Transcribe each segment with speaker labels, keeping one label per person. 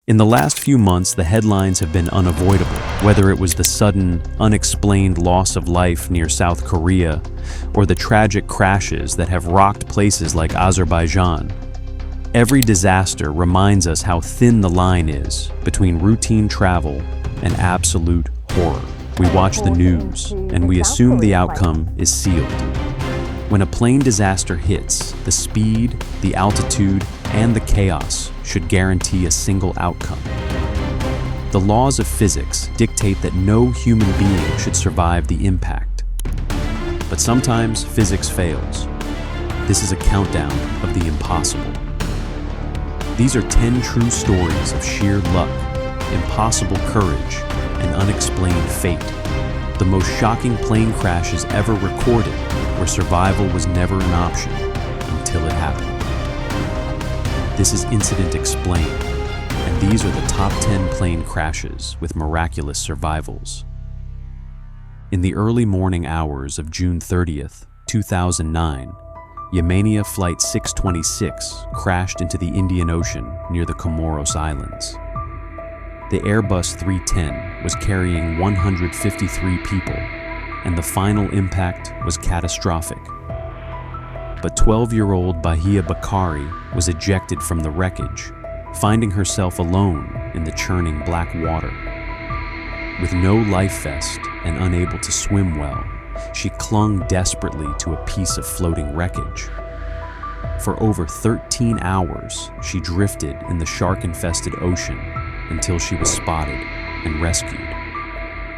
Speaker 1: In the last few months, the headlines have been unavoidable, whether it was the sudden, unexplained loss of life near South Korea or the tragic crashes that have rocked places like Azerbaijan. Every disaster reminds us how thin the line is between routine travel and absolute horror. We watch the news, and we assume the outcome is sealed. When a plane disaster hits, the speed, the altitude, and the chaos should guarantee a single outcome. The laws of physics dictate that no human being should survive the impact. But sometimes physics fails. This is a countdown of the impossible. These are 10 true stories of sheer luck, impossible courage, and unexplained fate. The most shocking plane crashes ever recorded, where survival was never an option until it happened. This is Incident Explained, and these are the top 10 plane crashes with miraculous survivals. In the early morning hours of June 30th, 2009, Yemenia Flight 626 crashed into the Indian Ocean near the Comoros Islands. The Airbus 310 was carrying 153 people, and the final impact was catastrophic. But 12-year-old Bahia Bakari was ejected from the wreckage, finding herself alone in the churning black water. With no life vest and unable to swim well, she clung desperately to a piece of floating wreckage. For over 13 hours, she drifted in the shark-infested ocean until she was spotted and rescued.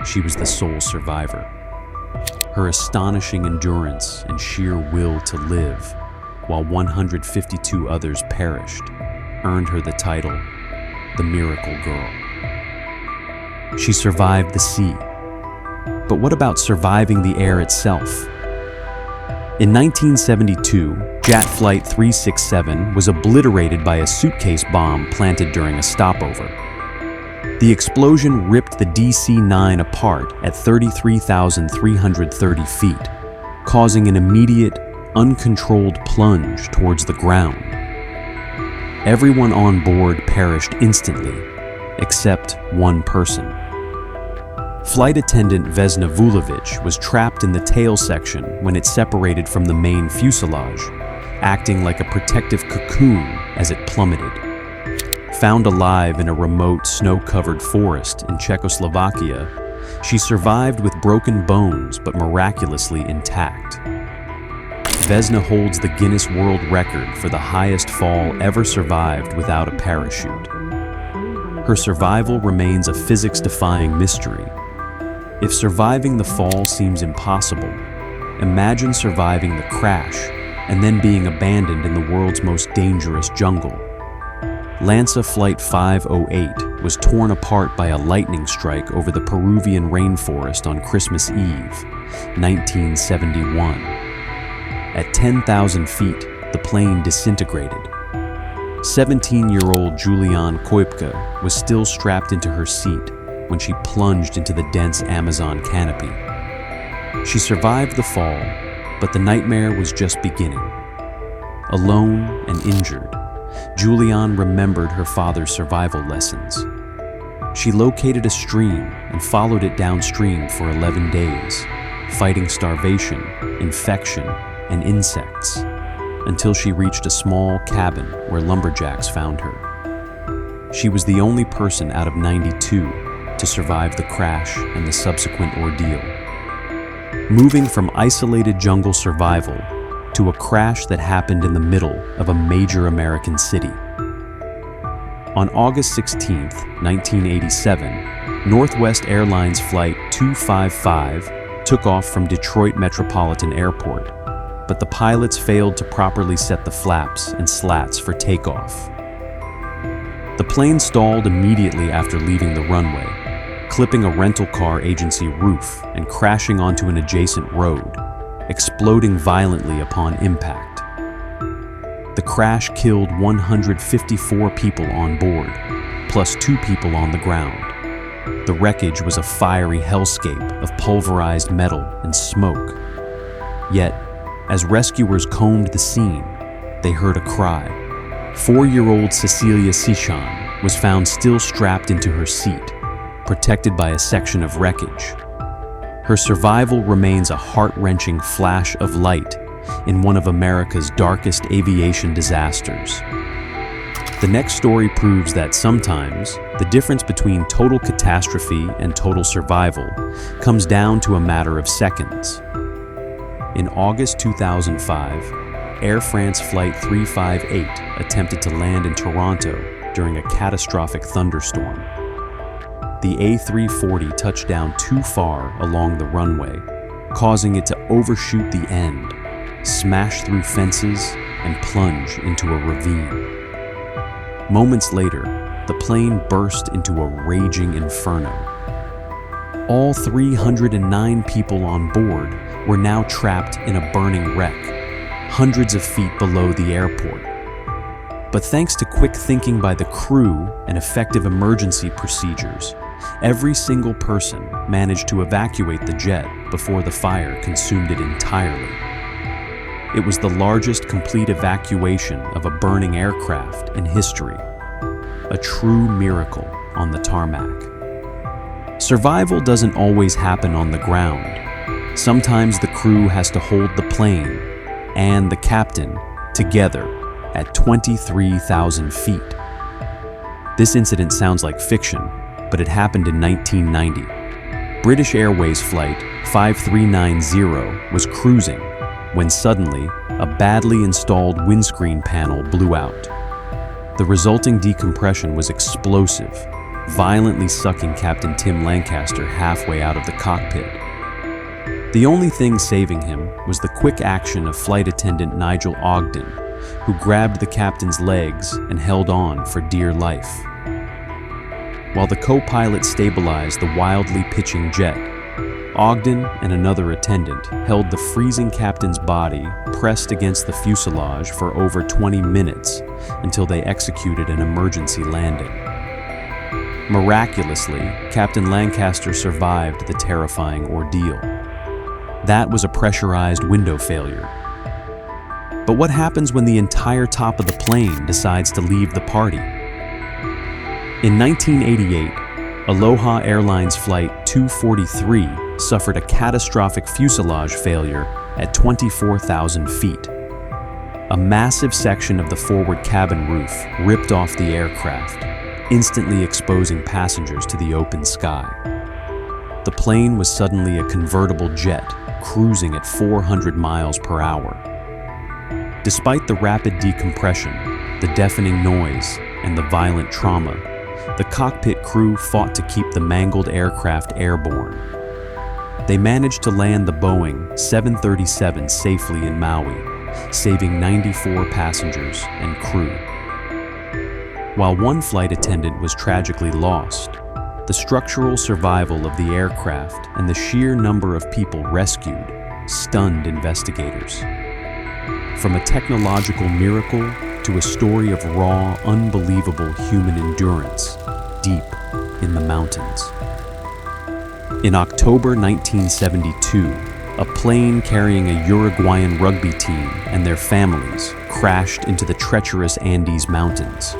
Speaker 1: She was the sole survivor. Her astonishing endurance and sheer will to live, while 152 others perished, earned her the title, the Miracle Girl. She survived the sea. But what about surviving the air itself? In 1972, Jet Flight 367 was obliterated by a suitcase bomb planted during a stopover. The explosion ripped the DC-9 apart at 33,330 feet, causing an immediate, uncontrolled plunge towards the ground. Everyone on board perished instantly, except one person. Flight attendant Vesna Vulovic was trapped in the tail section when it separated from the main fuselage, acting like a protective cocoon as it plummeted. Found alive in a remote, snow-covered forest in Czechoslovakia, she survived with broken bones but miraculously intact. Vesna holds the Guinness World Record for the highest fall ever survived without a parachute. Her survival remains a physics-defying mystery. If surviving the fall seems impossible, imagine surviving the crash and then being abandoned in the world's most dangerous jungle. Lanza Flight 508 was torn apart by a lightning strike over the Peruvian rainforest on Christmas Eve, 1971. At 10,000 feet, the plane disintegrated. 17-year-old Julianne Koipka was still strapped into her seat when she plunged into the dense Amazon canopy. She survived the fall, but the nightmare was just beginning. Alone and injured, Julianne remembered her father's survival lessons. She located a stream and followed it downstream for 11 days, fighting starvation, infection, and insects, until she reached a small cabin where lumberjacks found her. She was the only person out of 92 to survive the crash and the subsequent ordeal. Moving from isolated jungle survival to a crash that happened in the middle of a major American city. On August 16, 1987, Northwest Airlines Flight 255 took off from Detroit Metropolitan Airport, but the pilots failed to properly set the flaps and slats for takeoff. The plane stalled immediately after leaving the runway, clipping a rental car agency roof and crashing onto an adjacent road, exploding violently upon impact. The crash killed 154 people on board, plus 2 people on the ground. The wreckage was a fiery hellscape of pulverized metal and smoke. Yet, as rescuers combed the scene, they heard a cry. 4-year-old Cecilia Sichan, was found still strapped into her seat, protected by a section of wreckage. Her survival remains a heart-wrenching flash of light in one of America's darkest aviation disasters. The next story proves that sometimes the difference between total catastrophe and total survival comes down to a matter of seconds. In August 2005, Air France Flight 358 attempted to land in Toronto during a catastrophic thunderstorm. The A340 touched down too far along the runway, causing it to overshoot the end, smash through fences, and plunge into a ravine. Moments later, the plane burst into a raging inferno. All 309 people on board were now trapped in a burning wreck, hundreds of feet below the airport. But thanks to quick thinking by the crew and effective emergency procedures, every single person managed to evacuate the jet before the fire consumed it entirely. It was the largest complete evacuation of a burning aircraft in history. A true miracle on the tarmac. Survival doesn't always happen on the ground. Sometimes the crew has to hold the plane and the captain together at 23,000 feet. This incident sounds like fiction, but it happened in 1990. British Airways Flight 5390 was cruising when suddenly a badly installed windscreen panel blew out. The resulting decompression was explosive, violently sucking Captain Tim Lancaster halfway out of the cockpit. The only thing saving him was the quick action of flight attendant Nigel Ogden, who grabbed the captain's legs and held on for dear life. While the co-pilot stabilized the wildly pitching jet, Ogden and another attendant held the freezing captain's body pressed against the fuselage for over 20 minutes until they executed an emergency landing. Miraculously, Captain Lancaster survived the terrifying ordeal. That was a pressurized window failure. But what happens when the entire top of the plane decides to leave the party? In 1988, Aloha Airlines Flight 243 suffered a catastrophic fuselage failure at 24,000 feet. A massive section of the forward cabin roof ripped off the aircraft, instantly exposing passengers to the open sky. The plane was suddenly a convertible jet cruising at 400 miles per hour. Despite the rapid decompression, the deafening noise, and the violent trauma, the cockpit crew fought to keep the mangled aircraft airborne. They managed to land the Boeing 737 safely in Maui, saving 94 passengers and crew. While one flight attendant was tragically lost, the structural survival of the aircraft and the sheer number of people rescued stunned investigators. From a technological miracle to a story of raw, unbelievable human endurance deep in the mountains. In October 1972, a plane carrying a Uruguayan rugby team and their families crashed into the treacherous Andes Mountains.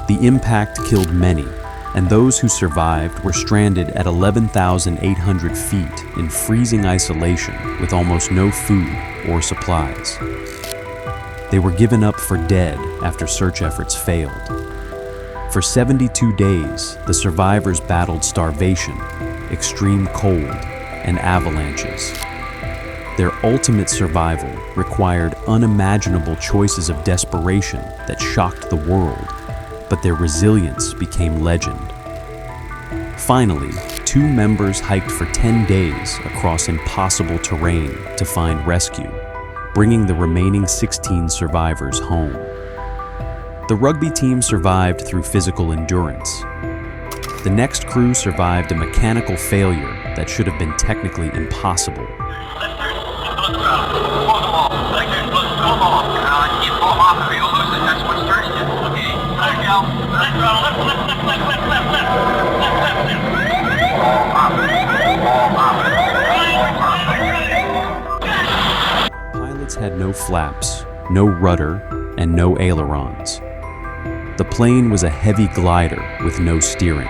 Speaker 1: The impact killed many, and those who survived were stranded at 11,800 feet in freezing isolation with almost no food or supplies. They were given up for dead after search efforts failed. For 72 days, the survivors battled starvation, extreme cold, and avalanches. Their ultimate survival required unimaginable choices of desperation that shocked the world, but their resilience became legend. Finally, 2 members hiked for 10 days across impossible terrain to find rescue, bringing the remaining 16 survivors home. The rugby team survived through physical endurance. The next crew survived a mechanical failure that should have been technically impossible. Pilots had no flaps, no rudder, and no ailerons. The plane was a heavy glider with no steering.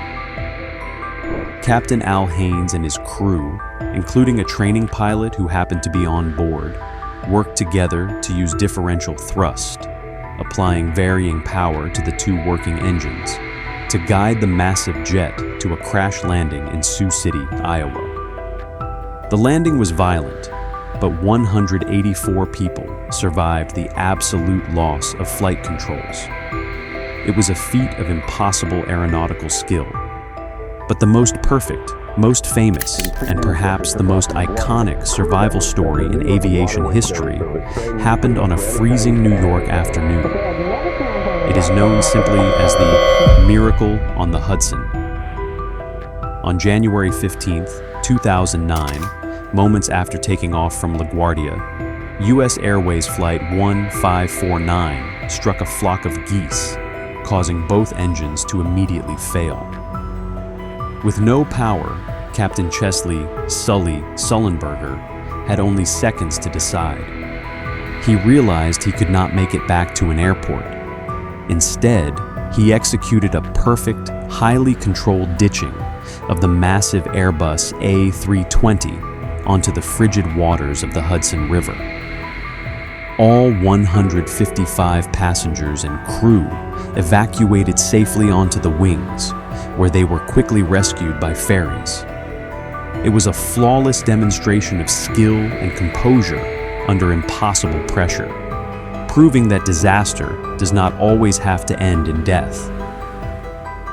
Speaker 1: Captain Al Haynes and his crew, including a training pilot who happened to be on board, worked together to use differential thrust, applying varying power to the two working engines, to guide the massive jet to a crash landing in Sioux City, Iowa. The landing was violent, but 184 people survived the absolute loss of flight controls. It was a feat of impossible aeronautical skill. But the most perfect, most famous, and perhaps the most iconic survival story in aviation history happened on a freezing New York afternoon. It is known simply as the Miracle on the Hudson. On January 15, 2009, moments after taking off from LaGuardia, U.S. Airways Flight 1549 struck a flock of geese, causing both engines to immediately fail. With no power, Captain Chesley "Sully" Sullenberger had only seconds to decide. He realized he could not make it back to an airport. Instead, he executed a perfect, highly controlled ditching of the massive Airbus A320 onto the frigid waters of the Hudson River. All 155 passengers and crew evacuated safely onto the wings, where they were quickly rescued by ferries. It was a flawless demonstration of skill and composure under impossible pressure, proving that disaster does not always have to end in death.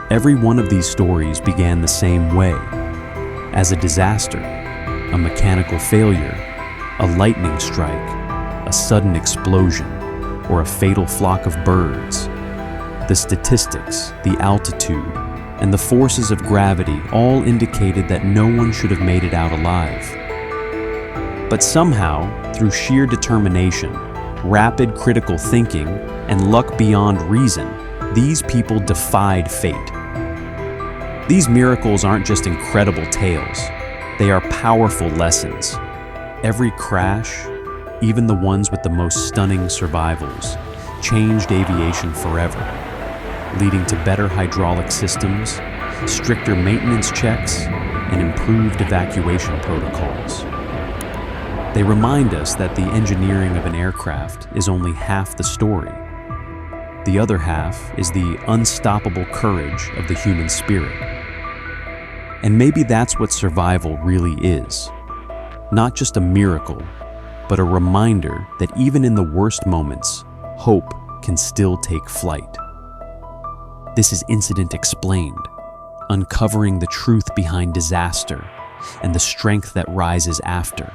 Speaker 1: Every one of these stories began the same way, as a disaster, a mechanical failure, a lightning strike, a sudden explosion, or a fatal flock of birds. The statistics, the altitude, and the forces of gravity all indicated that no one should have made it out alive. But somehow, through sheer determination, rapid critical thinking, and luck beyond reason, these people defied fate. These miracles aren't just incredible tales, they are powerful lessons. Every crash, even the ones with the most stunning survivals, changed aviation forever, leading to better hydraulic systems, stricter maintenance checks, and improved evacuation protocols. They remind us that the engineering of an aircraft is only half the story. The other half is the unstoppable courage of the human spirit. And maybe that's what survival really is. Not just a miracle, but a reminder that even in the worst moments, hope can still take flight. This is Incident Explained, uncovering the truth behind disaster and the strength that rises after.